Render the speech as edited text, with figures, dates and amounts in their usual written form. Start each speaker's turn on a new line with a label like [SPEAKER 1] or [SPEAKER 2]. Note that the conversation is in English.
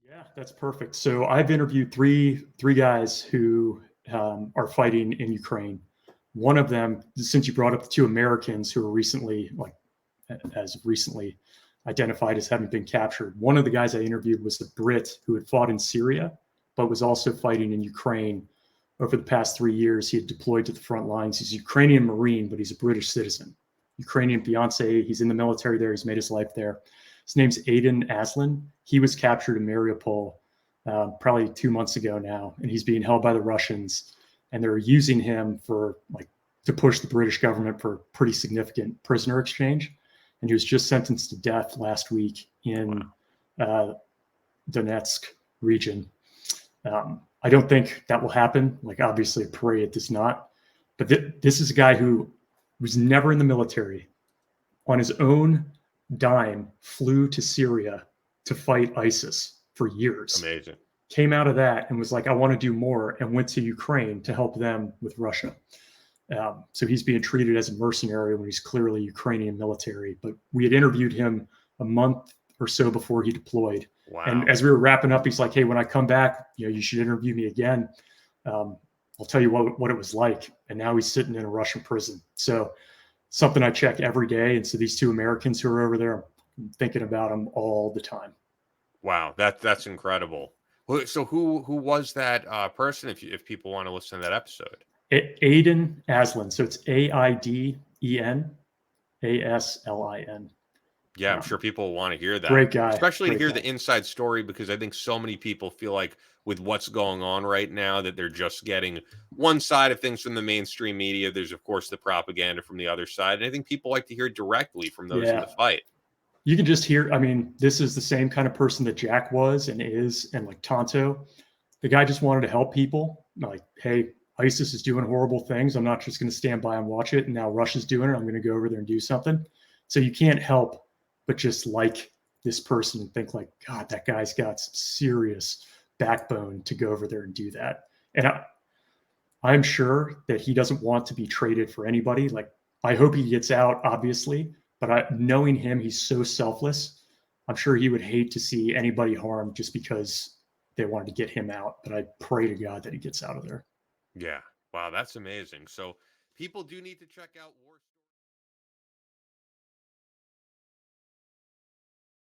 [SPEAKER 1] Yeah, that's perfect. So I've interviewed three guys who are fighting in Ukraine. One of them, since you brought up the two Americans who were recently, like as recently identified as having been captured, one of the guys I interviewed was a Brit who had fought in Syria, but was also fighting in Ukraine. Over the past 3 years, he had deployed to the front lines. He's a Ukrainian Marine, but he's a British citizen. Ukrainian fiance. He's in the military there. He's made his life there. His name's Aiden Aslin. He was captured in Mariupol probably 2 months ago now, and he's being held by the Russians. And they're using him for to push the British government for pretty significant prisoner exchange. And he was just sentenced to death last week in Donetsk region. I don't think that will happen. Obviously, I pray it does not. But this is a guy who was never in the military, on his own dime, flew to Syria to fight ISIS for years.
[SPEAKER 2] Amazing.
[SPEAKER 1] Came out of that and was like, I want to do more, and went to Ukraine to help them with Russia. So he's being treated as a mercenary when he's clearly Ukrainian military. But we had interviewed him a month or so before he deployed.
[SPEAKER 2] Wow.
[SPEAKER 1] And as we were wrapping up, he's like, hey, when I come back, you should interview me again. I'll tell you what it was like. And now he's sitting in a Russian prison. So something I check every day. And so these two Americans who are over there, I'm thinking about them all the time.
[SPEAKER 2] Wow, that's incredible. So who was that person? If people want to listen to that episode,
[SPEAKER 1] Aiden Aslin. So it's Aiden Aslin.
[SPEAKER 2] Yeah, I'm sure people want to hear that.
[SPEAKER 1] Great guy.
[SPEAKER 2] Especially to hear
[SPEAKER 1] guy.
[SPEAKER 2] the inside story, because I think so many people feel like with what's going on right now that they're just getting one side of things from the mainstream media. There's, of course, the propaganda from the other side. And I think people like to hear directly from those in the fight.
[SPEAKER 1] You can just hear, this is the same kind of person that Jack was and is, and Tonto. The guy just wanted to help people. Hey, ISIS is doing horrible things. I'm not just going to stand by and watch it. And now Russia's doing it. I'm going to go over there and do something. So you can't help but just like this person and think God, that guy's got some serious backbone to go over there and do that. And I'm sure that he doesn't want to be traded for anybody. I hope he gets out, obviously, but knowing him, he's so selfless. I'm sure he would hate to see anybody harmed just because they wanted to get him out. But I pray to God that he gets out of there.
[SPEAKER 2] Yeah. Wow, that's amazing. So people do need to check out War.